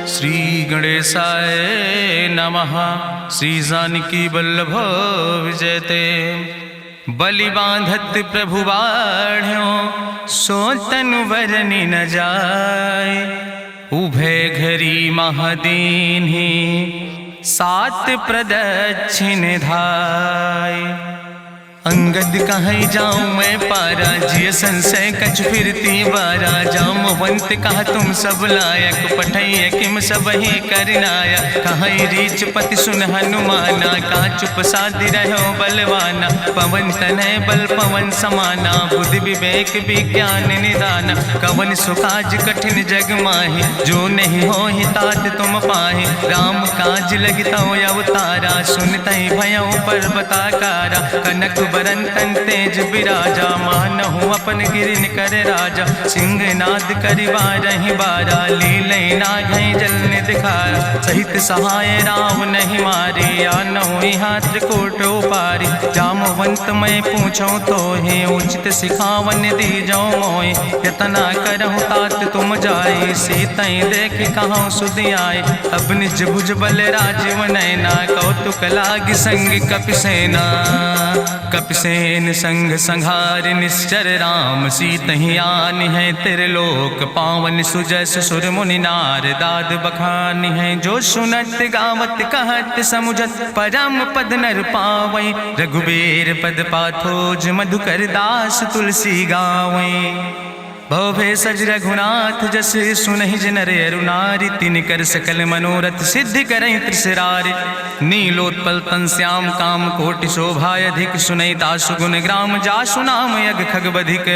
श्री गणेशाय नमः। श्री जानकी वल्लभ विजयते। बलि बांधत प्रभु बाढ़ो सो तनु बरनि न जाय। उभय घरी महादीन्हि सात प्रदक्षिण धाय। अंगद कहीं जाऊं मैं पारा जिय संशय कछ फिरती बारा। जामवंत कहा तुम सब लायक पठैय किम सब ही करनाया। कहीं रीच पति सुन हनुमाना कहा चुप साधि रहो बलवाना। पवन तनय बल पवन समाना बुद्धि विवेक विज्ञान निदाना। कवन सुकाज कठिन जग माहि जो नहीं हो ही तात तुम पाहि। राम काज लगता अवतारा सुनतहि भयो पर्वताकारा। कनक बरन तन तेज बिराजा मानहु अपन गिरिन कर राजा। सिंह नाद करिवा रही बारा लीले नागई जल दिखारा। सहित सहाय राम नहीं मारे आनहु हाथ कोट पारी। जामवंत मैं पूछो तो हे उचित सिखावन दी जाओ मोय। यतना करहु तात तुम जाए सीतई देख कहूँ सुध आए। अब निज भुज बल राजीव नैना कौतुक लाग संग कपिसेना। कपिसेन संग संहार निश्चर राम सीतहि आनि है त्रिलोक पावन। सुजस सुर मुनि नार दाद बखानि है। जो सुनत गावत कहत समुझत परम पद नर पावै। रघुबीर पद पाथोज मधुकर दास तुलसी गावै। भवे सज रघुनाथ जस सुनहि जिनर अरुनारि। तिनकर सकल मनोरथ सिद्धि करहि त्रिसरारि। नीलोत्पल तन श्याम काम कोटि शोभाय अधिक। सुनहि दासु गुण ग्राम जासु नाम यज्ञ खग बधिक।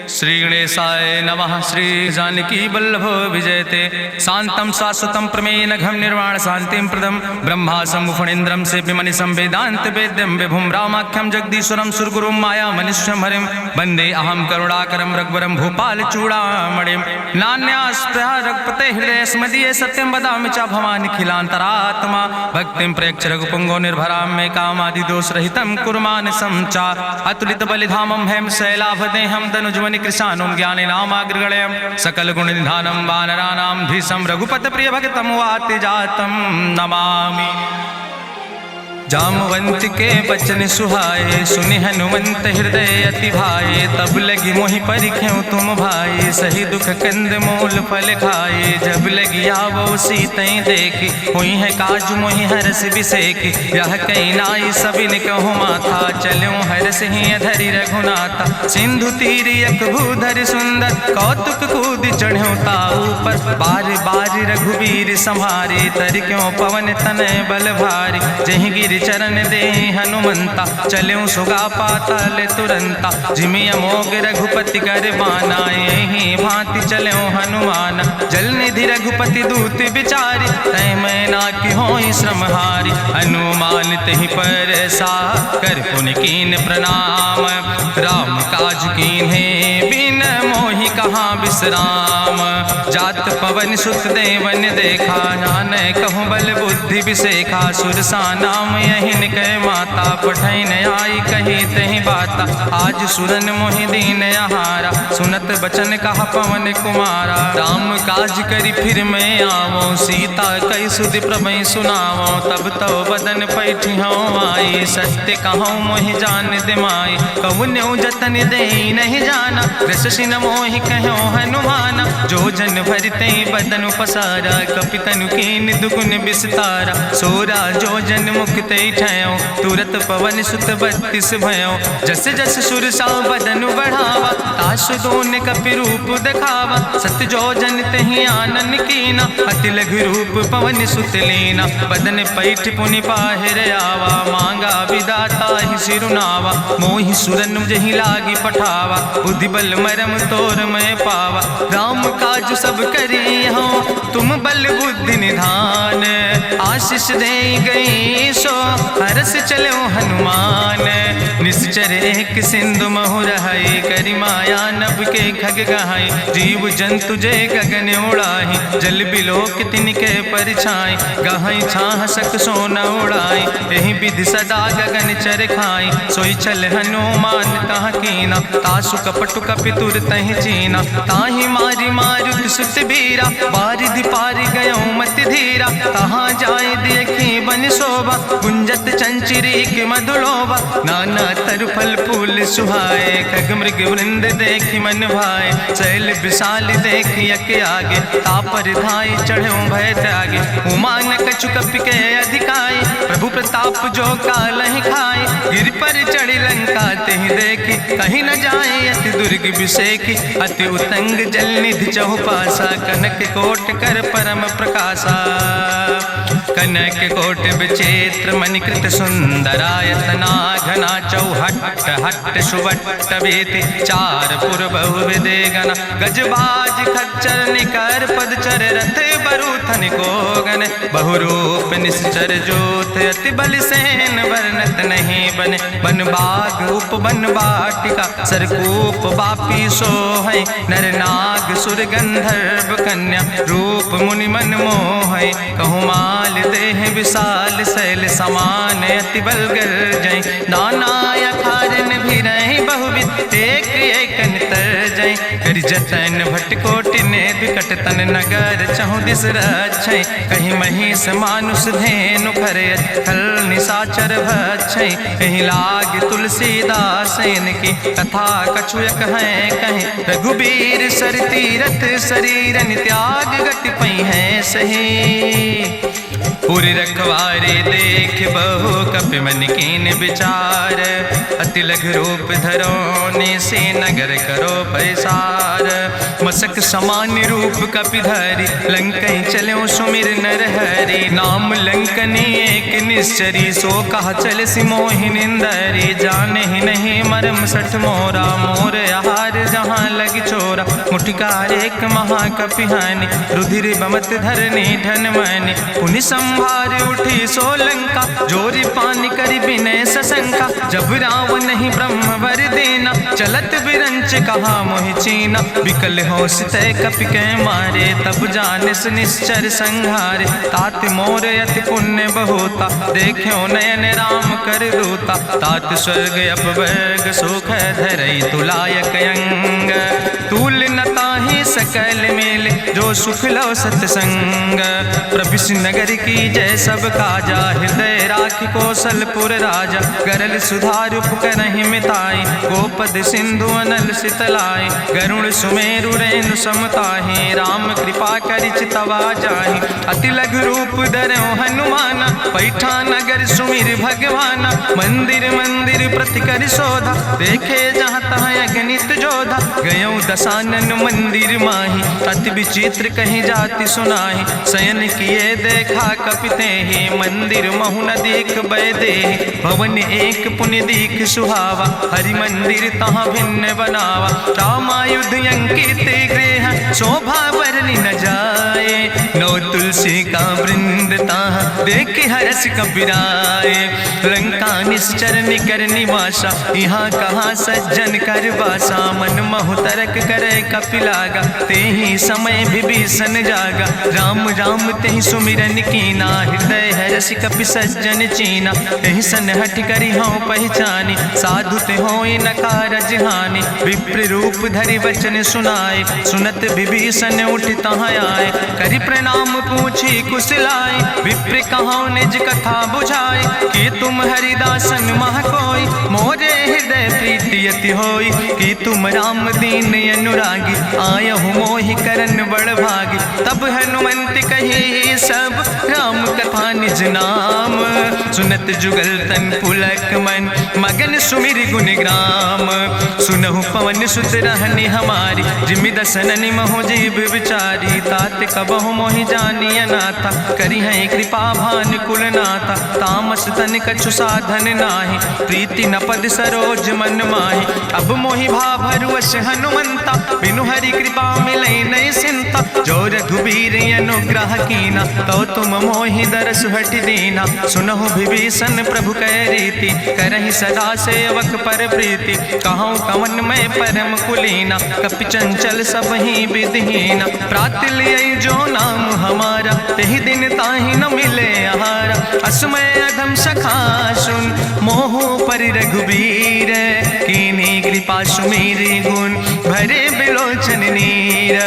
श्री गणेशाय नमः। श्री जानकी वल्लभ विजयते। शांतम शाश्वतम प्रमेय नघम निर्वाण शांतिम प्रदम। ब्रह्मा शंभु फणीन्द्रम सेव्यमणि संवेदांत वेद्यम विभुम रामाख्यम जगदीश्वरम सुरगुरुम माया मनुष्यम हरिम। वंदे अहम करुणाकरम रघुवरम भूपाल चूड़ामणिम। नान्यास्पृहा रघुपते हृदय स्मदीये सत्यम वदामि च भवानि खिलांतरात्मा। भक्तिम प्रेक्ष रघुपुंगो निर्भराम मे कामादि दोष रहितम कुर्मान समचा। अतुलित बलिधामम हेम शैलाभदेहम दनुजवनि कृशानुम ज्ञाने नामाग्रगणयम। सकल गुण निधानम वानराणाम धीसम रघुपत प्रिय भक्तम वाति जातम नमामि। जामवंत के बचन सुहाए सुनि हनुमंत हृदय अति भाए। तब लगी मोहि परिख्यों तुम भाई सही दुख कंद मूल फल खाए। जब लगी आवो सीतई देखी हुई है काज मोहि हरस बिसेखी। यह कई नाई सबिन कहु माथा चलूं हरस ही अधरि रघुनाथा। सिंधु तीर यक भूधर सुंदर कौतुक कूद चढ़्यो ताऊ पर। बार बार रघुबीर संहारे तर क्यों पवन तनय बल भारी। जहि गिर चरण दे हनुमंता चल्यों सुगा पाताल तुरंता। जिमि अमोघ रघुपति कर बाना यही भांति चल्यों हनुमान। जल निधि रघुपति दूत बिचारी तय मैं ना कि होई श्रमहारी। हनुमान तहि पर सा कर पुनि कीन प्रणाम। राम काज कीन्हे बिन मोहि कहाँ विश्राम। जात पवन सुत देवन देखा नानय कहूँ बल बुद्धि विसेखा। सुरसा नाम यहिन कह माता पठैन आई कही तहि बाता। आज सुरन मोहि दीन आहारा सुनत बचन कहा पवन कुमारा। राम काज करी फिर मैं आवो सीता कई सुधि प्रभु सुनावो। तब तो बदन पैठी हूँ आई सत्य कहूँ मोहि जान दिमाई। कहुन्यु जतन दे नहीं जाना रससिन मोहि कहो हनुमाना। जो जन भरते बदन पसारा कपितनु कीन दुगुन विस्तारा। सोरा जो जन मुक्ते ठयो तुरत पवन सुत 32 भयो। जस जस सुरसा बदन बढ़ावा तासु दोन कपि रूप दिखावा। सत जो जन तहि आनन कीना अति लघु रूप पवन सुत लीना। बदन पैठ पुनि पाहिर आवा मांगा विदाता ही सिरुनावा। मोहि सुरन जहि लागी पठावा बुद्धि बल मरम तोर मैं पावा। राम काज सब करी हो तुम बल बुद्धि निधान। आशीष दे गई सो हरस चलो हनुमान। निश्चर एक सिंधु महु रहाई करी माया नभ के खग गहाई। जीव जंतु जे गगन उड़ाही जल बिलोक तिनके परछाई। गहाई छाह सक सोना उड़ाई यही विधि सदा गगन चर खाई। सोई चल हनुमान तहाँ कीना तासु कपटु कपि तुर तहि चीना। ताहि मारी मारुत सुत बीरा बारिधि पारि गयो मत धीरा, कहाँ जाए देखी बन शोभा, गुंजत चंचरी की मधुलोभा, नाना तरु फल फूल सुहाए, खग मृग वृंद देखी मन भाए, शैल विशाल देखी यके आगे, तापर धाय चढ़ो भय त्यागे, उमान कछु कपि के अधिकाई, प्रभु प्रताप जो कालहि खाए, गिर पर चढ़ी लंका तेहि देखी, कहीं न जाए अति दुर्ग विषेखी, अति उतंग जल निधि चहुपासा, कनक कोट कर परम प्रकाशा, कनक कोट विचित्र मणिकृत सुंदरायतना, घना चौहट्ट हट्ट सुवट्ट वेति, चार पुर बहु विदे गण, गजबाज खच्चर निकर पदचर, रथ बरूथन को गण, बहुरूप निश्चर जोत, अति बल सेन वर्णत नहीं बने, बन बाग उप बन बाटिका, सरकूप बापी सोहै, नर नाग सुर गंधर्व कन्या, रूप मुनि मन मोहै, कहूँ माल देह विशाल शैल समान, अति बल गर्जै, नाना अखारन भी रही बहुविध, एक एक तर जय, कर जतन भटकोटि ने विकट तन नगर, चहु दिस रक्षै, कहीं महिष मानुष धेनु खरे, खल निशाचर भक्षै, कहीं लाग तुलसीदास इनकी, कथा कछुयक है कहीं, रघुबीर सर तीरथ शरीरन त्याग गति पई है सही, पूरी रखवारे देख बहु कपि मन कीन विचार, अति लघु रूप धरोने से नगर करो पैसार, मसक समान रूप कपि धरि, लंकई चलो सुमिर नर हरि, नाम लंकनी एक निश्चरी, सो कहा चल सिमोहि निंदरी, जाने ही नहीं मरम सठ मोरा, मोर आहार जहाँ लग चोरा, मुठिकार एक महाकपि हानि, रुधिर बमत धरनी धन मनि, पुनि संभार उठी सोलंका, जोरी पानी करी विनय सशंका, जब रावण नहीं ब्रह्म वर देना, चलत बिरंच कहा मोहि चीना, विकल होश तय कपि के मारे, तब जानिस निश्चर संहारे, तात मोर अति पुण्य बहुता, देख्यो नयन राम कर दूता, तात स्वर्ग अपवर्ग सुख धरई तुलायक अंग, तूल न ताहि सकल मेल, जो सुख लो सत्संग, प्रभिस नगर की जय सब काजा, हृदय राखि कौशलपुर राजा, गरल सुधार उपकरहि मिताई, गोपद सिंधु अनल सितलाई, गरुड़ सुमेरु रेणु समताहि, राम कृपा करि चितवा जाहि, अति लघु रूप धरौ हनुमाना, पैठा नगर सुमिर भगवाना, मंदिर मंदिर प्रति कर शोधा, देखे जहाँ तहाँ अगणित जोधा, गयौ दशानन मंदिर माही, अति विचित्र कहीं जाति सुनाही, शयन किए देखा कपिते ही, मंदिर महु न देख बैदे, भवन एक पुण्य दीख सुहावा, हरि मंदिर तहाँ भिन्न बनावा, रामायुध अंकित गृह, शोभा बरली न जाए, नौ तुलसी का वृंद तहाँ देख हरस कपिराए, लंका निश्चर निकर निवासा, यहाँ कहाँ सज्जन कर बासा, मन महु तरक करे कपिलागा, ते ही समय विभीषण जागा, राम राम तेहि सुमिरन कीना, हृदय हरस कपि सज्जन चीना, तेहि सन हठ करी हूँ पहचानी, साधु ते होई न कारज हानि, विप्र रूप धरि वचन सुनाए, सुनत विभीषण उठ तहाँ आए, करि प्रणाम पूछी कुशलाए, विप्र कहाँ निज कथा बुझाए, कि तुम हरिदासन मह कोई, मोरे हृदय प्रीति अति होई, कि तुम राम दीन अनुरागी, आयहु मोहि करन बड़ भागी, तब हनुमंत कही सब राम कथा निज नाम, सुनत जुगल तन पुलक मन, मगन सुमिर गुण ग्राम, सुनहु पवन सुत रहनी हमारी, जिमि दसननि महु जीव विचारी, तात कबहु मोहि जानी अनाथा, करी है कृपा भान कुल नाथा, तामस तन कछु साधन नाही, प्रीति न पद सरोज मन माही, अब मोहि भाभरुवश हनुमंता, बिनु हरि कृपा मिलै नहीं सिंता, जो रघुबीर अनुग्रह कीना, तो तुम मोहि दरस हट दीना, सुनहु विभीषण प्रभु कै रीति, करहि सदा सेवक पर प्रीति, कहूँ कवन में परम कुलीना, कपि चंचल सब ही विधिहीना, प्रात लिय जो नाम हमारा, तेहि दिन ताहि न मिले आहारा, असमय अधम सखा सुन, मोहु पर रघुबीर, कीन्ही कृपा सुमेरि गुण, भरे बिलोचन नीर,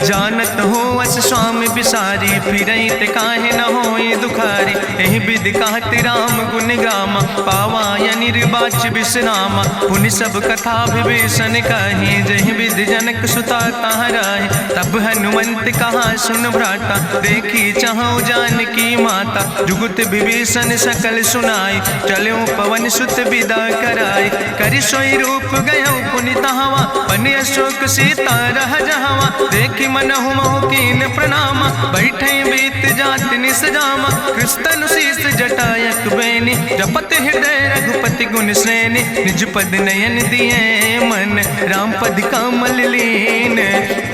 जानत हो अस स्वामी बिसारी, फिरई ते काहे न होई दुखारी। एहि विधि कहत राम गुण गामा, पावा निर्बाच विश्रामा। पुनि सब कथा विभीषण कही, जहि विधि जनक सुता कहाँ रहे। तब हनुमंत कहा सुन भ्राता, देखी चाहूँ जानकी माता। जुगुत विभीषण सकल सुनाई, चलो पवन सुत विदा कराई। करि सोई रूप गयो पुनि तहवा, बन अशोक सीता रह जहवा। देखी मनहु महु कीन प्रणामा, बैठे बीत जात निस जामा। कृष्ण शीस जटायक बेनी, जपत हृदय रघुपति गुण श्रेणी। निज पद नयन दिए मन, राम पद कमल लीन।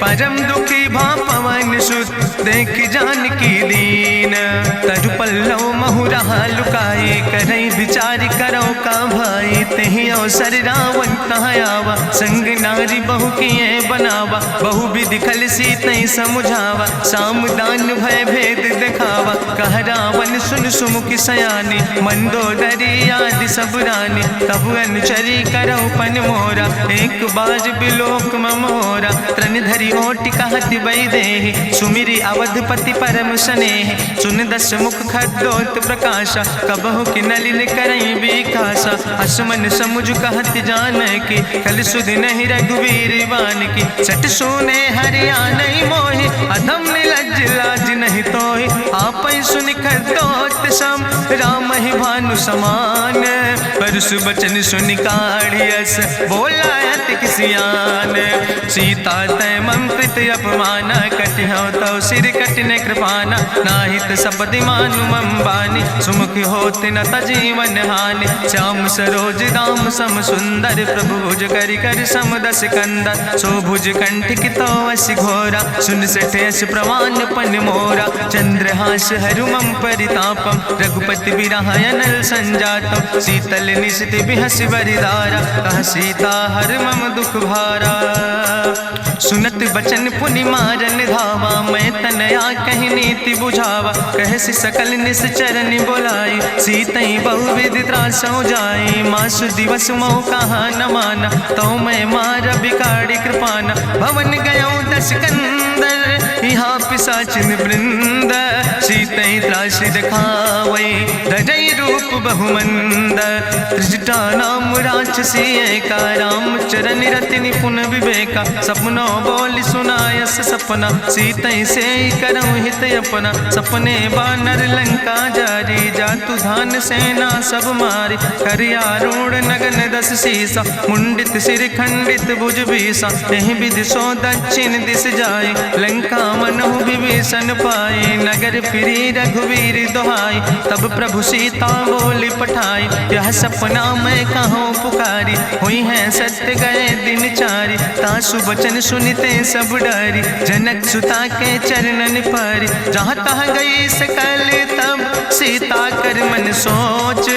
परम दुखी भा पवन सुत, देख जानकी दीन। तरु पल्लव महु रहा लुकाई, करई विचार करो का भाई। तेहि अवसर रावण तहाँ आवा, संग नारी बहु किए बनावा। बहु विधि खल सीतै समुझावा, साम दान भय भेद दिखावा। कह रावण सुन सुमुखी सयानी, मंदोदरी आदि सब रानी। तब अनुचरी करो पन मोरा, एक बार बिलोक ममोरा। त्रन धरि ओटि कहत बई देहि, सुमिरी अवधपति परम स्नेह। सुन दस मुख खद्योत प्रकाशा, कबहु कि नलिन करई बिकासा। असमन समुझ कहत जानकी, कल सुध नहीं रघुवीर बान की। सट सुने हरियाणई मोहि, अधम निलज्ज लाज नहीं तोहि। आपै सुनि खद्योत सम, राम ही भानु समान। परसु बचन सुनि काढ़ियस, बोला अति किसियान। सीता तै मम कृत अपमाना, कटिहौ तौ सिर कटिन कृपाना। नाहित सपदि मानु मम बानी, सुमुख होत न तजीवन हानि। श्याम सरोज दाम सम सुंदर, प्रभु भुज करि कर सम दस कंदर। सो भुज कंठ कितो अस घोरा, सुन सठेस प्रमाण पन मोरा। चंद्रहास हरु मम परितापम, रघुपति बिरहायनल संजातम। शीतल निशित बिहस बरिदारा, कह सीता हर मम दुख भारा। सुनत बचन पुनि मारन धावा, मैं तनया कहि नीति बुझावा। कहसि सकल निश्चरन बोलाई, सीतई बहुविधि त्रासौ जाई। मासु दिवस मोह कहा न माना, तो मैं मार बिकाड़ी कृपाना। भवन गयो दस कंदर, यहाँ पिशाचिन वृंद। सीतई त्रास दिखावई, धजई रूप बहुमंद। त्रिजटा नाम राक्षसी एका, राम चरण रति निपुण विवेका। सपनो बोल सुनायस सपना, सीतई से करऊँ हित अपना। सपने बानर लंका जारी, जातु धान सेना सब मारी। करियारूढ़ नगन दस सीसा, मुंडित सिर खंडित भुज बीसा। एहि विधि सो दक्षिण दिस जाय, लंका मनहु विभीषण पाए। नगर फिरी रघुवीर दोहाई, तब प्रभु सीता बोली पठाई। यह सपना मैं कहूँ पुकारी, हुई है सत्य गए दिन चारी। तासु बचन सुनते सब डरी, जनक सुता के चरणन पर। जहाँ तहाँ गई सकल तब, सीता कर मन सोच।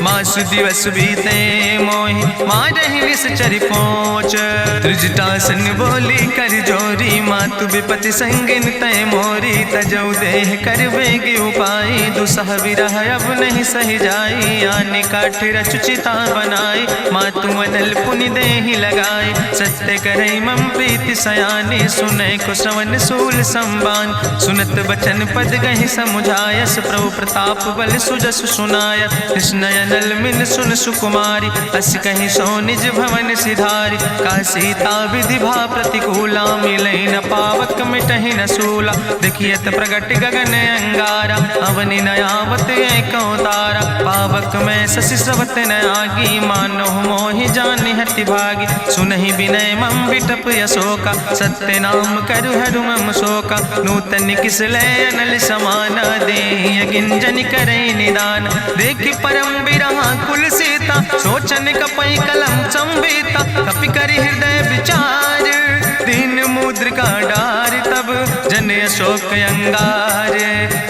मासु दिवस बीते मोहि, मारहि निश्चर पहुँच। त्रिजटासन बोली कर जोरी, मातु विपति संगिन तय मोरी। तजौ देह कर बेगी उपाय, दुसह विरह अब नहीं सही जाई। आने काठ रचुचिता बनाई, मातु मनल पुनि देहि लगाई। सत्य करई मम प्रीति सयानी, सुनै को श्रवण सूल संबान। सुनत बचन पद गहि समुझायस, प्रभु प्रताप बल सुजस सुनाय। कृष्णयनल मिन सुन सुकुमारी, अस कहि सो निज भवन सिधारी। का सीता विधि भा प्रतिकूला, मिलै न पावक मिटहि न सूला। देखियत प्रगट गगन अंगारा, अवनि नयावत एको तारा। पावक में शशि स्रवत न आगी, मानो मोहि जानि हति भागी। सुनहि विनय मम विटप यशोका, सत्य नाम करु हरु मम शोका। नूतन किसले अनल समाना, देहि गिंजन करई निदान। देखि परम बिरहा कुल सीता, सोचन कपई कलम संवेता। कपि करि हृदय विचार, दीन मुद्रिका डार। तब जन अशोक अंगार,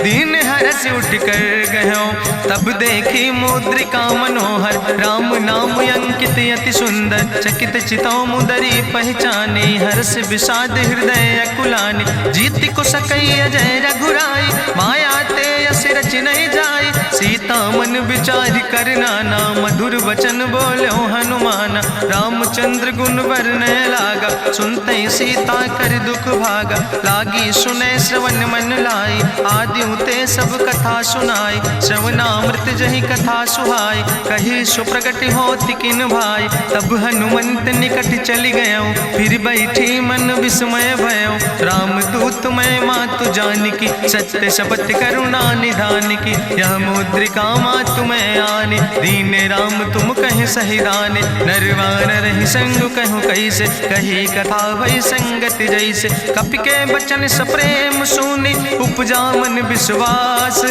दीन हरस उठ कर गयो। तब देखी मुद्रिका मनोहर, राम नाम अंकित अति सुंदर। चकित चितौ मुदरी पहचाने, हर्ष विषाद हृदय अकुलाने। जीत को सकई अजय रघुराई, माया ते यस रच नहीं जाई। सीता मन विचार कर नाना, मधुर वचन बोलो हनुमाना। रामचंद्र गुण वरने लागा, सुनते सीता कर दुख भागा, लागी सुने श्रवण मन लाई, आदिउ ते सब कथा सुनाई, श्रवणामृत जहि कथा सुहाई, कही सुप्रगट होति किन भाई, तब हनुमंत निकट चली गयो, फिर बैठी मन विस्मय भयो, राम दूत मैं मातु जानकी, सत्य शपथ करुणा निधान की, यह मुद्रिका मातु मैं आने, दीन राम तुम कहे सही दाने, नरवान रही संग कहूँ कैसे, कही कथा भई संगति जैसे, कपि के बचन सप्रेम सुनी, उपजा मन विश्वास,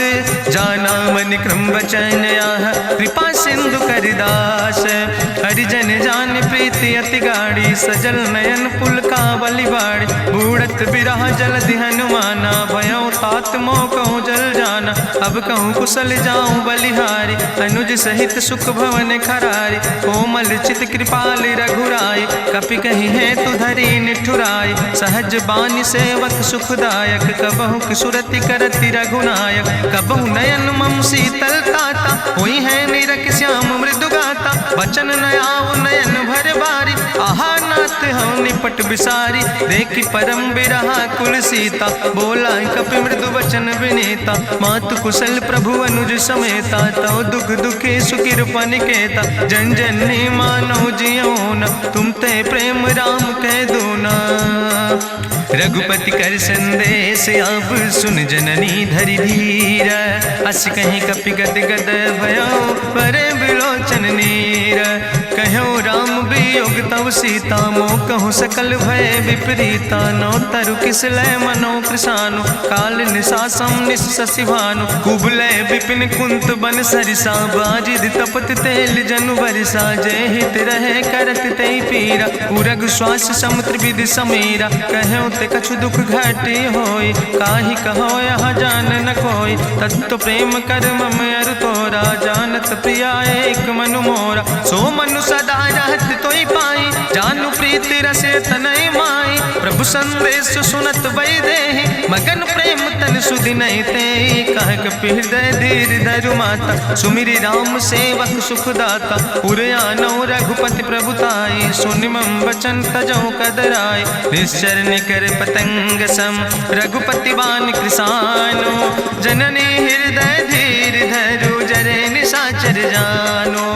जाना मन क्रम वचन आह, कृपा सिंधु करिदास, हरिजन जान प्रीति अति गाड़ी, सजल नयन पुलकावली बाड़ी, बूढ़त बिरह जलधि हनुमाना, भयो तात मोह कहूँ जल जाना, अब कहूँ कुशल जाऊँ बलिहारी, अनुज सहित सुख भवन खरारी, कोमल चित कृपाल रघुराई, कपि कही है तु धरी निठुराई, सहज बानी सेवक सुखदायक, कबहु किशुरति करति रघुनायक, कबहु नयन मम शीतल ताता, हुई है निरख श्याम मृदु गाता, बचन न आव नयन भर बारी, आहा नाथ हम निपट बिसारी, देखी परम बिरहा कुल सीता, बोला कपि मृदु वचन विनीता, मातु कुशल प्रभु अनुज समेता, तव दुख दुखी सुकृपा निकेता, जन जननी मानो जियो न, तुम ते प्रेम राम कह दो ना, रघुपति कर संदेश अब सुन जननी धरि धीर, अस कहीं कपि गद गद भयो परे बिलोचन नीर, कहो राम वियोग तव सीता, मोह कहूँ सकल भय विपरीता, नौ तरु किस लय मनो कृशानु, काल निशासम निशि भानु, कुबलय विपिन कुंत बन सरिसा, बाजिद तपत तेल जनु बरिसा, जय हित रहे करत ते पीरा, उरग श्वास समुद्र विधि समीरा, कहो ते कछु दुख घटी होई, काहि कहो यहाँ जान न कोई, तत्व प्रेम कर मम अरु तोरा, जानत प्रिया एक मनु मोरा, सो मनु सदा रहत तोई पाई, जानु प्रीति रसे तनय माई, प्रभु संदेश सुनत वै देहि, मगन प्रेम तन सुधि नहीं ते, कह कपि हृदय धीर धरु माता, सुमिरि राम सेवक सुखदाता, उर आनो रघुपति प्रभुताई, सुनि मम वचन तजौ कदराई, निश्चर निकर पतंग सम, रघुपति बान कृसानो, जननी हृदय धीर धरु जरे निशाचर जानो,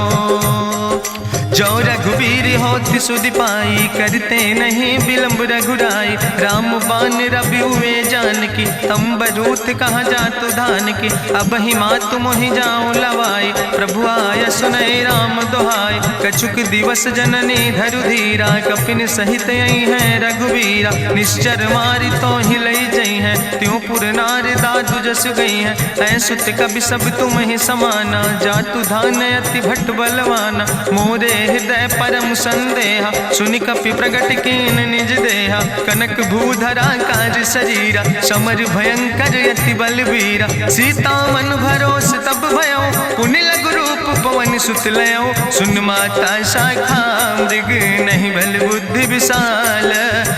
जो रघुवीर होति सुधि पाई, करते नहीं विलंब रघुराई, राम बान रवि हुए जानकी, तंबरूथ कहाँ जातु धान की, अब ही मातु मोहि जाऊँ लवाई, प्रभु आय सुनय राम दुहाई, कछुक दिवस जननी धरु धीरा, कपिन सहित यही है रघुवीरा, निश्चर मारी तो ही लई जई है, त्यों पुर नार दादु जस गई है, ऐसुत कभी सब तुम ही समाना, जातु धान अति भट्ट बलवाना, मोरे हृदय परम संदेहा, सुनि कपि प्रगट कीन निज देहा, कनक भूधरा काज शरीरा, समर भयंकर यति बलवीरा, सीता मन भरोस तब भयो, पुनि लघु रूप पवन सुत लयो, सुन माता शाखा मृग नहीं बल बुद्धि विशाल,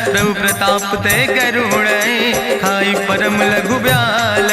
प्रभु प्रताप ते गरुड़ खाई परम लघु ब्याल,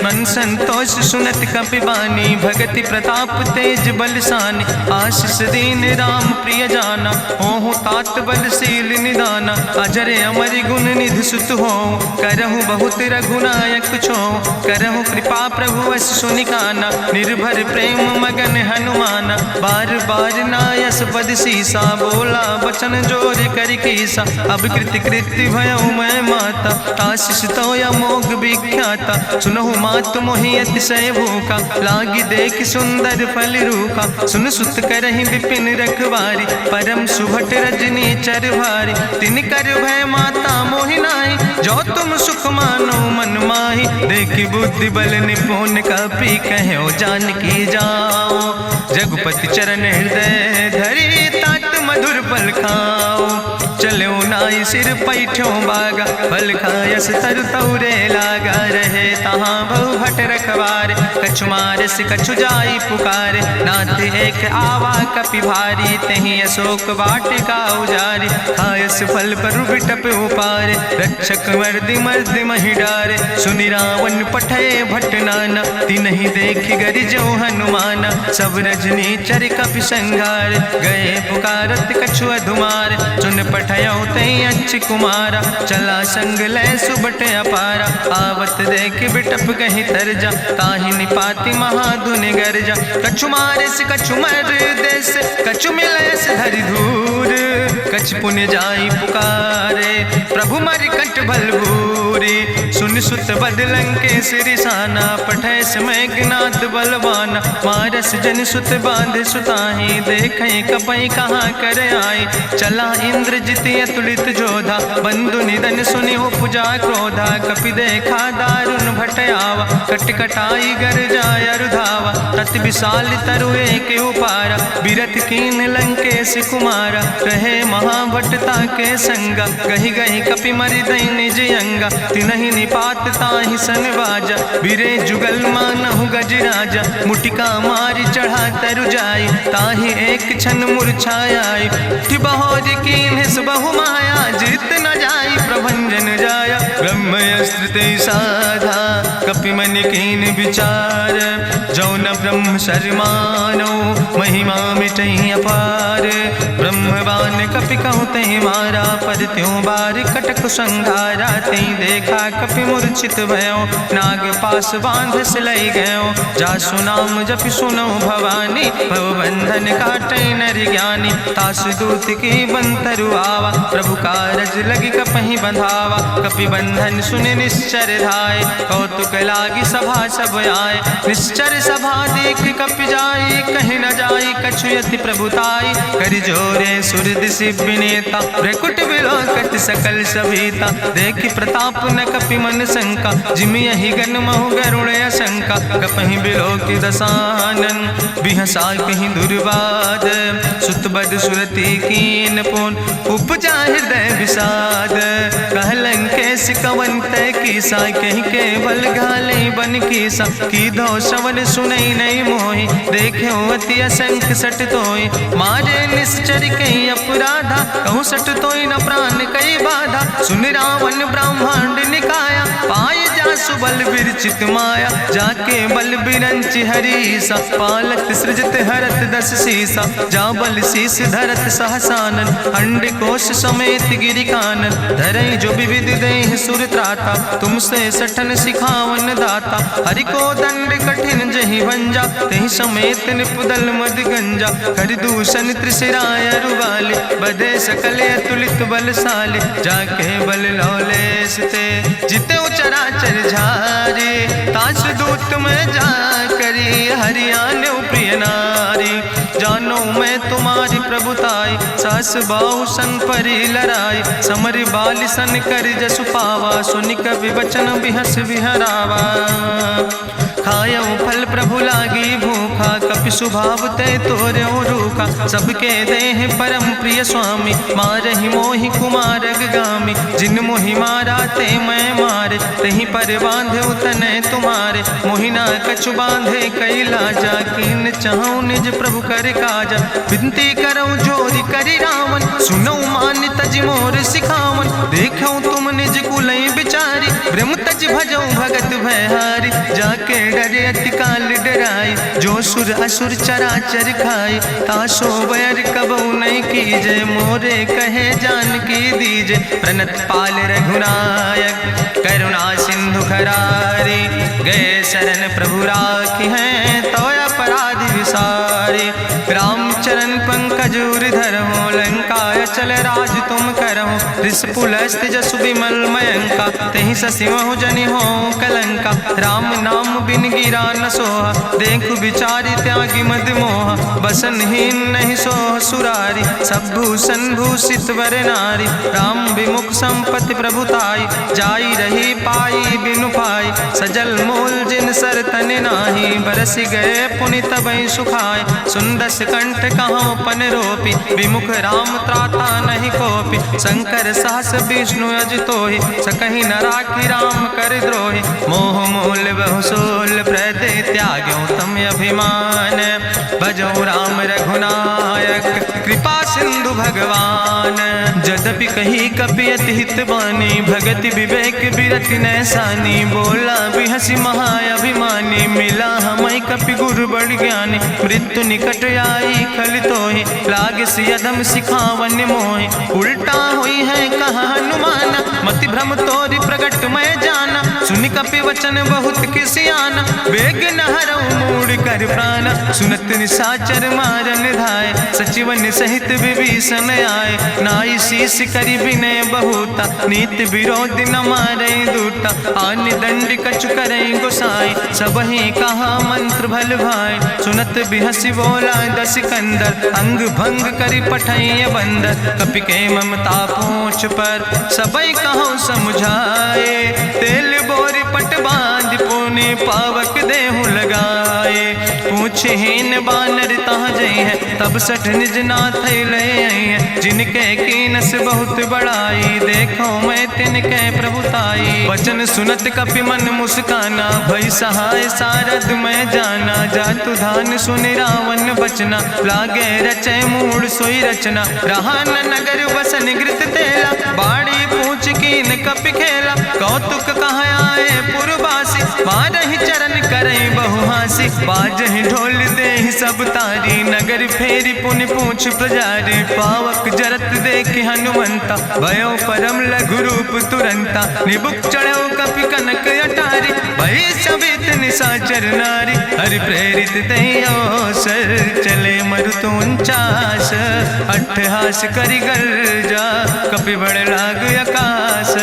मन संतोष सुनत कपि बानी, भगति प्रताप तेज बलसानी, आशीष दीन राम प्रिय जाना, ओहु तात बलशील निदाना, अजर अमर गुण निधि सुत हो, करहु बहुत रघुनायक छो, करहु कृपा प्रभु वश सुनिकाना, निर्भर प्रेम मगन हनुमाना, बार बार नायस पद सीसा, बोला बचन जोर कर कीसा, अब कृति कृति भयो मैं माता, आशीष तो अमोघ विख्याता, सुनहु मातु मोहि अतिशय भूखा, लागी देख सुंदर फल रूखा, सुन सुत करहि विपिन रखवारी, परम सुभट रजनी चर भारी, तिन कर भय माता मोहि नाहि, जो तुम सुख मानो मन माहि, देखि बुद्धि बल निपुण कपि कहो जानकी जाओ, रघुपति चरण हृदय धरि तात मधुर फल खाओ, चलो नाई सिर पैठो बागा, फल खायस तरु तौरे लागा, रहे तहाँ बहु भट रखवारे। कछु मारस कछु जाई पुकारे, नाथ एक आवा कपि भारी। तहीं अशोक वाटिका उजारी, खायस फल पर बिटप उपारे। रक्षक मर्दि मर्दि महि डारे, सुनि रावण पठय भट नाना। तिन्हि देखि गरिजौ हनुमाना, सब रजनी चर कपि संघार। गए पुकारत कछु अधुमार, सुन पठयौ तई अच्छ कुमारा। चला संग लय सुबट अपारा, आवत देख बिटप कहीं तरजा। ताहि निपाति महाधुनि गर्जा, कछु मारिस कछु मर देस। कछु मिलयस धरि धूर, कछ पुण्य जाई पुकारे। प्रभु मरि कंठ भल भूरी, सुन सुत बद लंकेश रिसाना। पठय समय ज्ञात बलवाना, मारस जन सुत बांध सुताहि। देखें कपई कहाँ कर आए, चला इंद्रजित अतुलित जोधा। बंधु निधन सुनि उपजा क्रोधा, कपि देखा दारुण भट आवा। कट कटाई गर जाय रुधावा, तत विशाल तरु एक उपारा। बिरथ कीन लंकेश कुमारा, रहे महाभटता के संगा। गहि गहि कपि मरि दई निज अंगा, तिन्हि निपात ताहि सन बाजा। बिरे जुगल मानहु गजराजा, मुटिका मारि चढ़ा तरु जाई। ताहि एक क्षण मूर्छाई, बहोज कीन्हिस बहु माया। जीत न जाई प्रभंजन जाया, ब्रह्मयस्त्र ते साधा। कपि मन कीन विचार, जो न ब्रह्म शर्मानो। महिमा मिटई अपार, ब्रह्मवान कपि कहु तहि मारा। पर त्यों बार कटक संघारा, तई देखा कपि मूर्छित भयो। नाग पास बांध सिलई गयो, जासु नाम जपि सुनो भवानी। भव बंधन काटई नर ज्ञानी, तासु दूत की बंतरु आवा। प्रभु कारज लगी कपहि बंधावा, कपि बंधन सुनि निश्चर धाय। कौतुक लागी सभा सब आए, निश्चर सभा देख कपि जाई। कहीं न जाई कछु यति प्रभुताई, कर जोरे सुर दिसि विनेता। भ्रकुट विलोकत सकल सभीता, देखि प्रताप न कपि मन शंका। जिमि यहि गन महु गरुण शंका, कपहि बिलोकि दसानन। बिहसा कहीं दुर्वाद, सुत बद सुरति कीन पुन। उपजा हृदय विषाद, कहलन कैस कवन तय कीसा। कहीं केवल घाले बन कीसा, की दो श्रवण सुनई नहीं मोहि। देखे अति असंख सट तोय, मारे निश्चर कई अपराधा। कहूँ सट तोय न प्राण कई बाधा, सुन रावण ब्रह्मांड निकाया। पाय जासु बल विरचित माया, जाके बल बिरंचि हरीसा। पालत सृजत हरत दस सीसा, जा बल शीस धरत सहसानन। अंड कोश समेत गिरि कानन, धरई जो विविध देह सुर त्राता। तुमसे सठन सिखावन दाता, हरि को दंड कठिन जहि भंजा। तहि समेत निपुदल मद गंजा, कर दूषण त्रिशिराय रुवाले। बधे सकल अतुलित बलशाले, जाके बल लौलेस ते। जिते चराचर झारे, तास दूत में जा करी। हरियाणा प्रिय नारी, जानो मैं तुम्हारी प्रभुताई। सास बाहु सन परी लड़ाई, समर बाल सन कर जसु पावा। सुनि कवि वचन बिहस विहरावा, खायौ फल प्रभु लागी भूखा। कपि स्वभाव ते तोर्यो रूखा, सबके देह परम प्रिय स्वामी। मारहि मोहि कुमारग गामी, जिन मोहि मारा ते मैं मारे। तहीं पर बांधे तनै तुम्हारे, मोहिना कछु बांधे कई लाजा। कीन चाहूं निज प्रभु कर काजा, विनती करऊं जोरि करि रावण। सुनऊ मान तज मोर सिखावन, देखऊं तुम निज कुलई बिचारी। ब्रह्म तज भजऊं भगत भयहारी, जाके डरे अति काल डराई। जो सुर असुर चराचर खाई, तासो बैर कबऊ नहीं कीजे। मोरे कहे जान की दीजे, प्रणत पाल रघुनायक। करुणा सिंधु खरारी, गए शरण प्रभु राखी हैं। तो अपराध विसारी, रामचरण पंकज उर धरहु। लंकाय चल राज तुम करहु, रिसपुलस्त जसु विमल मयंका। तहि ससिमहु जनि हो कलंका, राम नाम बिन गिरा न सोहा। देखु विचारि त्यागी मद मोहा, बसनहीन नहीं सोह सुरारी। सब भूषण भूषित वर नारी, राम विमुख संपत्ति प्रभुताई। जाई रही पाई बिनु पाई, सजल मूल जिन सर तन नाही, बरस गए पुनि तबहि सुखाए। सुंदस कंठ कहाँ पन रोपी, विमुख राम त्राता नहीं कोपी। शंकर सहस विष्णु अजितोहि, सकहि न राखी राम कर द्रोहि। मोह मूल बहुसूल प्रदे त्याग्यो तम अभिमान। भजो राम रघुनायक कृपा सिंधु भगवान। यद्यपि कही कपि अति हित बानी, भगति विवेक बिरति नैसानी। बोला बिहसी महाअभिमानी, मिला हमै कपि गुरु बड़ ज्ञानी। मृत्यु निकट आई खल तोहि, लागे सियदम सिखावन मोहि। उल्टा हुई है कहा हनुमाना, मति भ्रम तोरि प्रगट मैं जाना। सुनि कपि वचन बहुत किसियाना, बेग न हरऊ मूढ़ कर प्राण। सुनत निशाचर मारन धाय, सचिवन सहित विभीषण आए। नाई शीस करि विनय बहुता, नीति विरोध न मारे दूता। आन दंड कछु करे गोसाई, सबहि कहा मंत्र भल भाई। सुनत बिहसी बोला दस कंदर, अंग भंग करि पठैय बंदर। कपि के ममता पूछ पर, सबई कहो समुझाए। तेल बोरी पट बांध पुनि पावक देहु लगाए। पूछहीन बानर तहाँ जई है, तब सठ निज नाथ ले आई है। जिनके कीनस बहुत बड़ाई, देखो मैं तिनके प्रभुताई। वचन सुनत कपि मन मुस्काना, भई सहाय सारद मैं जाना। जातु धान सुनि रावण बचना, लागे रचे मूढ़ सोई रचना। रहा न नगर बसन घृत तेला, बाड़ी पूछ कीन कपि खेला। कौतुक कहाँ आए पुरवासी, मारहि चरण करई बहु हासी। बाजहि ढोल देहि सब तारी, नगर फेरी पुनि पूछ प्रजारी। पावक जरत देख हनुमंता, भयो परम लघु रूप तुरंता। निबुक चढ़ो कपि कनक अटारी, भई सबित निशाचर नारी। हरि प्रेरित तहि अवसर, चले मरुत 49। अट्ठहास करि गर्जा, कपि बड़ लाग आकाश।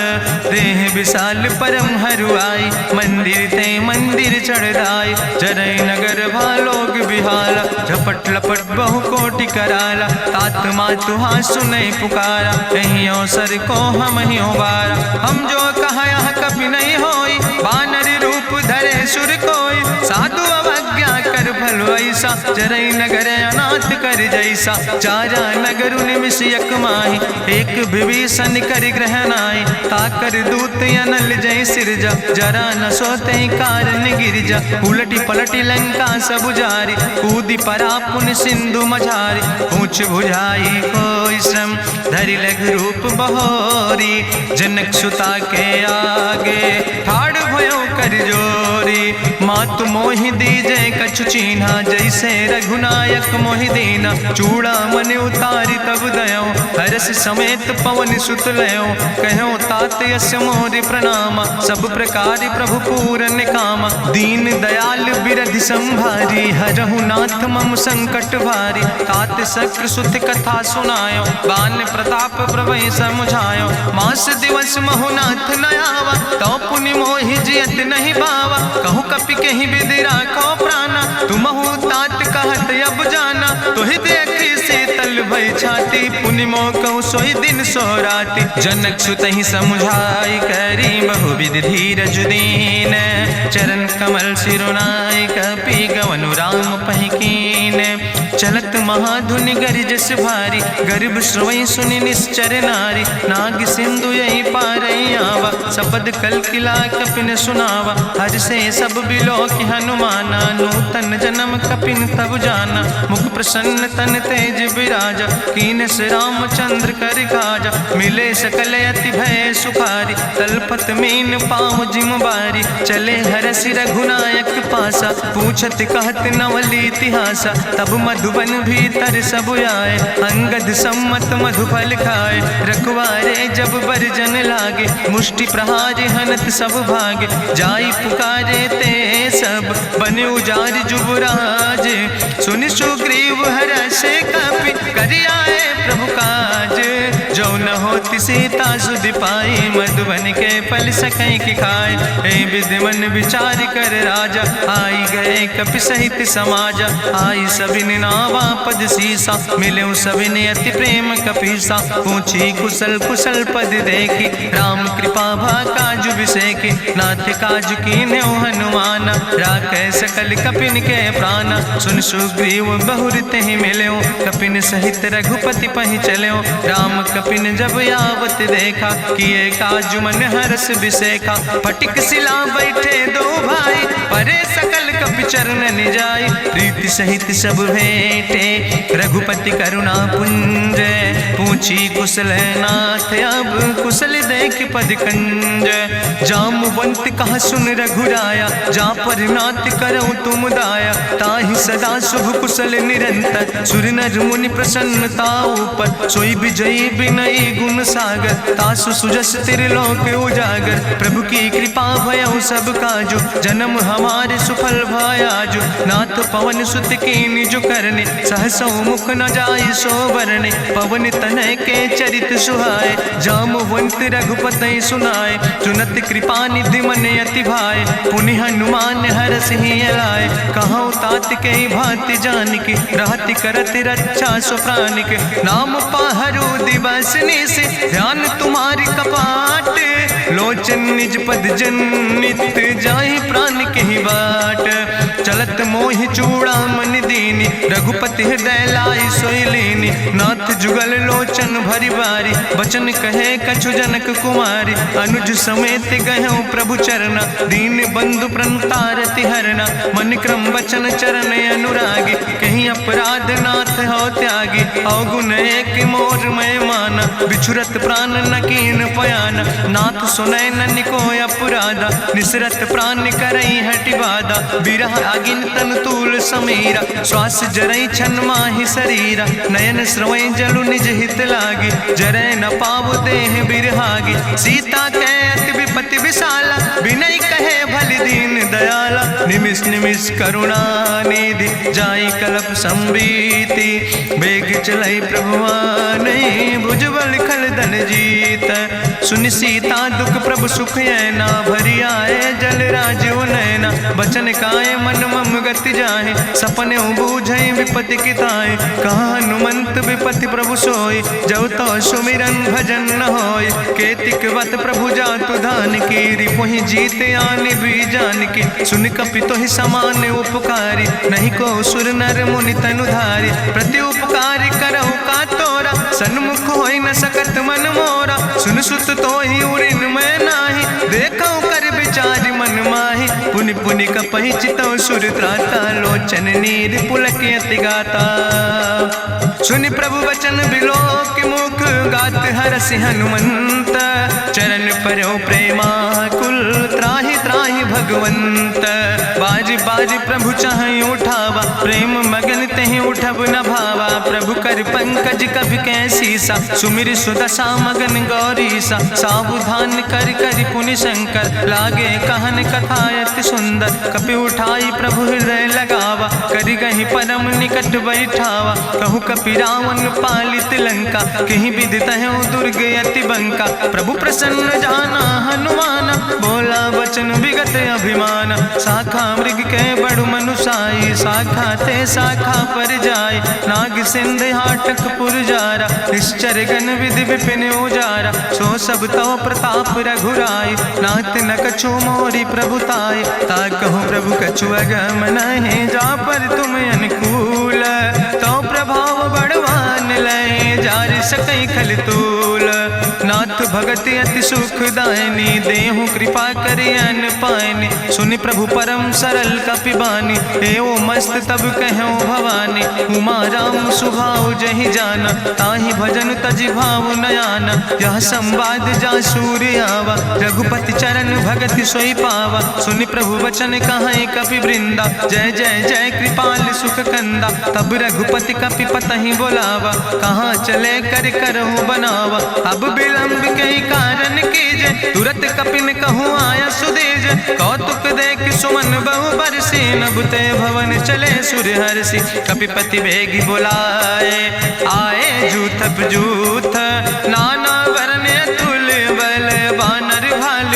देह विशाल परम हरुआई, मंदिर ते मंदिर चढ़ाई। जरई नगर भालोग बिहाला, झपट लपट बहु कोटि कराला। तात मातु हाँ सुनै पुकारा, कहीं अवसर को हम ही उबारा। हम जो कहा यहाँ कभी नहीं होई, बानर रूप धरे सुर कोई। साधु अवज्ञा कर भल ऐसा, जरई नगर अनाथ कर जैसा। चारा नगर निमिष यक माही, एक विभीषण कर ग्रह नाई। ताकर दूत अनल जय सिरजा, जरा न सोते कारण गिरजा। उलटी पलटी लंका सब जारी, कूदी परा पुन सिंधु मझारी। पूछ बुझाई कोई श्रम, धरि लघु रूप बहोरी। जनक सुता के आगे, ठाड़ भयो कर जोरी। मातु मोहि दीजे कछु चीन्हा, जैसे रघुनायक मोहि दीना। चूड़ा मन उतारी तब दयो, हरस समेत पवन सुत लयो। कहो तात यस मोरि प्रणामा, सब प्रकार प्रभु पूरन कामा। दीन दयाल बिरधि संभारी, हरहु नाथ मम संकट भारी। तात शक्र सुत कथा सुनायो, बान प्रताप प्रभै समुझायो। मास दिवस महु नाथ न आवा, तो पुनि मोहि जियत नहीं बावा। कहु कपि कहीं विधि राखो प्राणा, तुमहु तात कहत अब जाना। तुहि देखी शीतल भई छाती, पुनि मोह कहु सोई दिन सो राति। जनक सुतहि समुझाई, करी बहुविधि धीरज दीन। चरण कमल सिरुनाई, कपि गवनु राम पहि कीन। चलत महाधुनि गरिजस भारी, गर्भ श्रोई सुनि निश्चर नारी। नाग सिंधु यही पारई आवा, सबद कल किला कपिन सुनावा। हर से सब बिलो कि हनुमाना, नूतन जन्म कपिन तब जाना। मुख प्रसन्न तन तेज विराजा, कीनस रामचंद्र कर काजा। मिले सकल अति भय सुखारी, तलपत मीन पाँव जिम बारी। चले हरसि रघुनायक पासा, पूछत कहत नवल इतिहासा। तब मधुबन भीतर सब आए, अंगद सम्मत मधुफल खाए। रखवारे जब बरजन लागे, मुष्टि प्रहारे हनत सब भागे। जाई पुकारे ते सब, बने उजार जुबराज। सुनि सुग्रीव हर्षे कपि, करि आए प्रभु काज। जो न होति सीता सुध पाई, मधुबन के फल सकई की खाए। ए विधि मन विचार कर राजा, आई गए कपि सहित समाजा। आई सबिन नावा पद सीसा, मिले सबिन अति प्रेम कपीसा। पूछी कुशल कुशल पद देखी, राम कृपा भा काजु विसेखी। नाथ काजु कीन्हे हनुमान, राखे सकल कपिन के प्राण। सुन सुग्रीव बहुर तेहि मिल्यो, कपिन सहित रघुपति पहि चल्यो। राम कपिन जब आवत देखा, किए काजु मन हरस विसेखा। फटिक सिला बैठे दो भाई, परे सकल कपि चरण जाय। प्रीति सहित सब भेंटे, रघुपति करुणा पुंज। पूछी कुशल नाथ, अब कुशल देख पद कंज। जामवंत कहा सुन रघुराया, जा पर नाथ करऊं तुम दाया। ताहि सदा शुभ कुशल निरंतर, सुर नर मुनि प्रसन्नता ऊपर। सोई विजयी विनयी गुण सागर, तासु सुजस त्रिलोक उजागर। प्रभु की कृपा भयउ सब काजु, जन्म हमारे सुफल भयाजु। नाथ पवन सुत कीन्हि जो करने, सहसौ मुख न जाय सो बरने। पवन तनय के चरित सुहाए, जामवंत रघुपति सुनाए। चुनत कृपा निधि मन अति भाए, पुनि हनुमान हरषि लाए। कहौं तात के भांति जानकी, रहति करत रक्षा सो प्राणिक। नाम पाहरु दिवस निश, ध्यान तुम्हारी कपाट। लोचन निज पद जनित, जाहि प्राण के ही बाट। चलत मोहि चूड़ामणि दीनी, रघुपति हृदय लाई सोई लीनी। नाथ जुगल लोचन भरि बारी, बचन कहे कछु जनक कुमारी। अनुज समेत गहऊँ प्रभु चरना, दीन बंधु प्रणतारति हरना। मन क्रम वचन चरण अनुरागी, कहीं अपराध नाथ हो त्यागी। अवगुण एक मोर मैं माना, बिछुरत प्राण न कीन पयाना। नाथ सुनय ननि को अपराधा, निसरत प्राण करई हटि बाधा। बिरह अगिन तन तूल समीरा, श्वास जरई छन माहि शरीरा। नयन श्रवई जलु निज हित लागी, जरय न पाव देह बिरहागी। सीता के अति विपति विशाला, विनय कहे भलि दीन दयाला। निमिष निमिष करुणा निधि, जाई कलप संबीति। बेग चलई प्रभुआनहि, भुजबल खल धन जीत। सुनि सीता दुख प्रभु सुख ऐना, भरि आए जल राज नैना। बचन काय मन मम गति जाहे, सपने बूझई विपति किताए। कहा हनुमंत विपति प्रभु सोई, जब तो सुमिरन भजन न होय। केतिक वत प्रभु जातु धान की, रिपुहि जीत आने भी जान की। सुन कपि तोहि समान उपकारी, नहीं को सुर नर मुनि तनु धारी। प्रति उपकारी करहु का तोरा, सन्मुख होई न सकत मन मोरा। सुन सुत तोहि उरिन मैं नाही, देखौ कर विचार मन माहि। पुनि पुनि कपहि चितौ सुर त्राता, लोचन नीर पुलक अति गाता। सुनि प्रभु वचन बिलोक मुख, गात हरषि हनुमंत। चरण परौ प्रेमाकुल, त्राहि त्राहि भगवंत। बाज बाज प्रभु चाहि उठावा, प्रेम मगन तेहि उठब न भावा। प्रभु कर पंकज कभि कैसीसा, सुमिर सुदशा मगन गौरीसा। सावधान कर कर पुनि शंकर, लागे कहन कथा अति सुंदर। कपि उठाई प्रभु हृदय लगावा, करि गहि परम निकट बैठावा। कहु कपि रावण पालित लंका, कहि विधि तहु दुर्ग अति बंका। प्रभु प्रसन्न जाना हनुमाना, बोला वचन विगत अभिमान। शाखा मृग के बड़ु मनुसाई, शाखा ते शाखा पर जाय। नाग सिंध हाटक पुरजारा, निश्चर गण विधि विपिन उजारा। सो सब तव प्रताप रघुराई, नाथ न कछु मोरी प्रभुताई। ताकहु प्रभु कछु अगम नहीं, जा पर तुम अनुकूल। तो प्रभाव बड़वान लय, जार सकई खल तूल। नाथ भगति अति सुखदायनी, देहु कृपा करि अन पायनि। सुनि प्रभु परम सरल कपिबानी, एवं मस्त तब कहूँ भवानी। उमा राम सुभाव जहि जाना, ताहि भजन तजि भाव नयाना। यह संवाद जा सूर्य आवा, रघुपति चरण भगति सोई पावा। सुनि प्रभु वचन कहाई कपि वृंदा, जय जय जय कृपाल सुख कंदा। तब रघुपति कपि पतहि बोलावा, कहाँ चले कर करहु बनावा। अब विलंब कई कारण कीजे, तुरत कपिन कहूँ आया सुदेज। कौतुक देख सुमन बहु बरसी, नभते भवन चले सूर्य हर्षि। कपिपति बेगी बुलाए, आए जूथ जूथ नाना वरने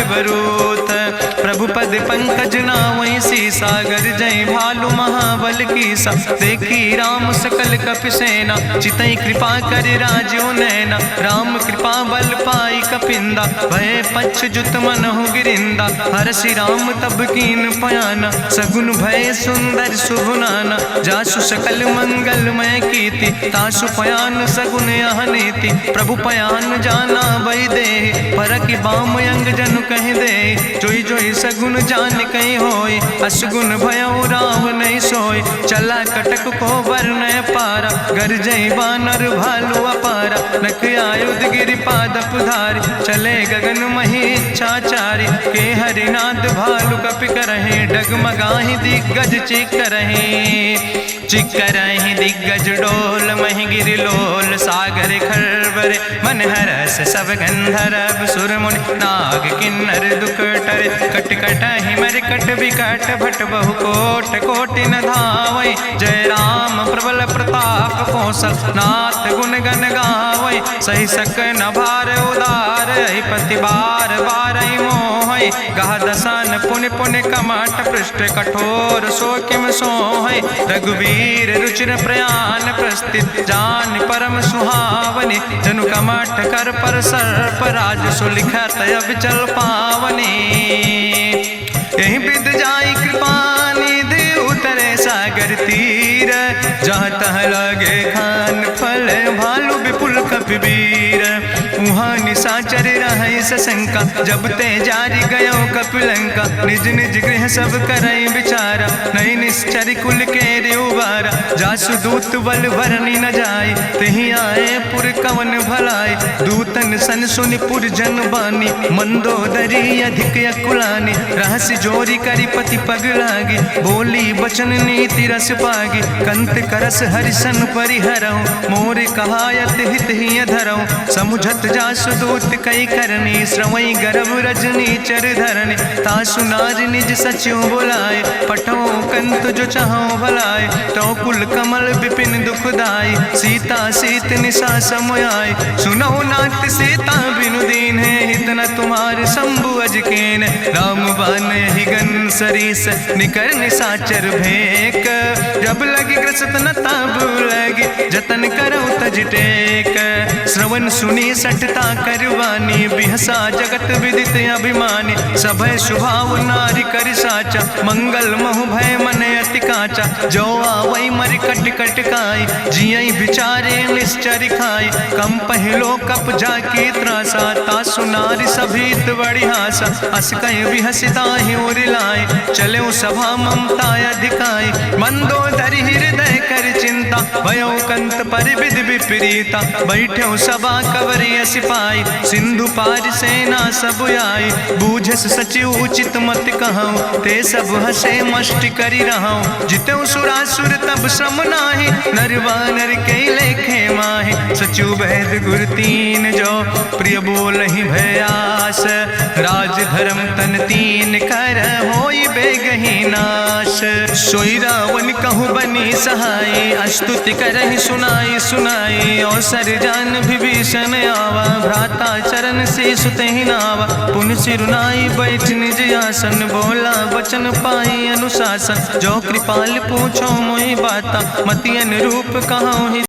बरूथ। प्रभु पद पंकज नावै सागर जय भालु महाबल कीसा। देखी राम सकल कपि सेना चितई कृपा कर राजो नैना। राम कृपा बल पाई कपिंदा भय पछ जुत मनहु गिरिंदा। हरषि राम तब कीन पयाना सगुन भय सुंदर शुभ नाना। जासु सकल मंगलमय कीर्ति तासु पयान सगुन यह नीति। प्रभु पयान जाना भई दे परखि बाम अंग जनु कह दे। जोई जोई सगुन जान कहीं होय असगुन भयो राम नहीं सोय। चला कटक को वर्ण पारा गरजई बानर भालू अपारा। नख आयुध गिरि पादप धारी चले गगन मही इच्छाचारी। के हरिनाद भालु कपि करहि डगमगाहि दिग्गज चिकरहि दिग्गज डोल महि गिरि लोल। सागर खरबर मन हरस सब गंधर्व सुर मुनि नाग किन्नर दुख टरे। कट कटहि मरकट विकट भट बहु कोट कोटि न धावै। जय राम प्रबल प्रताप कौशल नाथ गुण गण गावै। सही सक न भार उदार पति बार बार मोहै। गह दसन पुनि पुनि कमठ पृष्ठ कठोर सो किम सोहै। रघुवीर रुचिर प्रयाण प्रस्थित जान परम सुहावनी। जनु कमठ कर पर सर्प राज सुलिखत अविचल पावनी। यही विद जाई कृपा निधि उतरे सागर तीर। जहाँ तह लगे खान फल भालू विपुल कपिवीर। उहाँ निशाचर रहै सशंका जब ते जारी गयो कपिलंका। निज निज गृह सब करई विचारा नहीं निश्चर कुल के उबारा। जासु दूत बल भरनी न जाय तेहि आए पुर कवन भलाई। दूतन सन सुनि पुर जन बानी मंदोदरी अधिक अकुलानी। रहस्य जोरी करी पति पग लागी बोली बचन नीति रस पागी। कंत करस हरिसन परिहरऊँ मोर कहायत हित ही धरऊँ। समुझत जासु दूत कई करनी श्रवई गर्भ रजनी चर धरनी। तासु नाज निज सचिव बुलाए पठो कंत जो चाहो भलाए। तो कुल कमल विपिन दुखदाई सीता सीत निशा समयाय। सुनो नाथ सीता बिनु दीन है हित न तुम्हार शंभु अजकेन। राम बान ही गन सरीस निकर निशाचर भेक। जब लगी ग्रसत न तब लगी जतन करो तज टेक। श्रवण सुनी सटता करवानी बिहसा जगत विदित अभिमानी। सभय स्वभाव नारी कर साचा मंगल महु भय मन अति काचा। जो आवै मर कट कट काई जियई बिचारे निश्चर खाई। कम पहलो कप जाकी त्रासा तासु नारी सभीत बड़ी हासा। अस कहीं बिहसिता ही उरिलाए चले सभा ममता अधिकाई। मंदोदरी हृदय कर चिंता भयो कंत पर विधि विपरीता। बैठो सभा कवरिय सिपाही सिंधु पार सेना सब आई। बूझस सचिव उचित मत कहूँ ते सब हसे मष्टि करी रहूँ। जितऊ सुरासुर तब श्रम नाही नर वानर के लेखे माहि। सचिव वैद गुर तीन जो प्रिय बोल ही भयास। राज धर्म तन तीन कर होई बेगही नाश। सोई रावण कहूँ बनी सहाय अस्तुति करहि सुनाई सुनाई। अवसर जान विभीषण आवा भ्राता चरण से सुतहि नावा। पुन सिरुनाई बैठ निज आसन बोला वचन पाई अनुशासन। जो कृपाल पूछो मोहि बाता मति अनुरूप कहूँ ही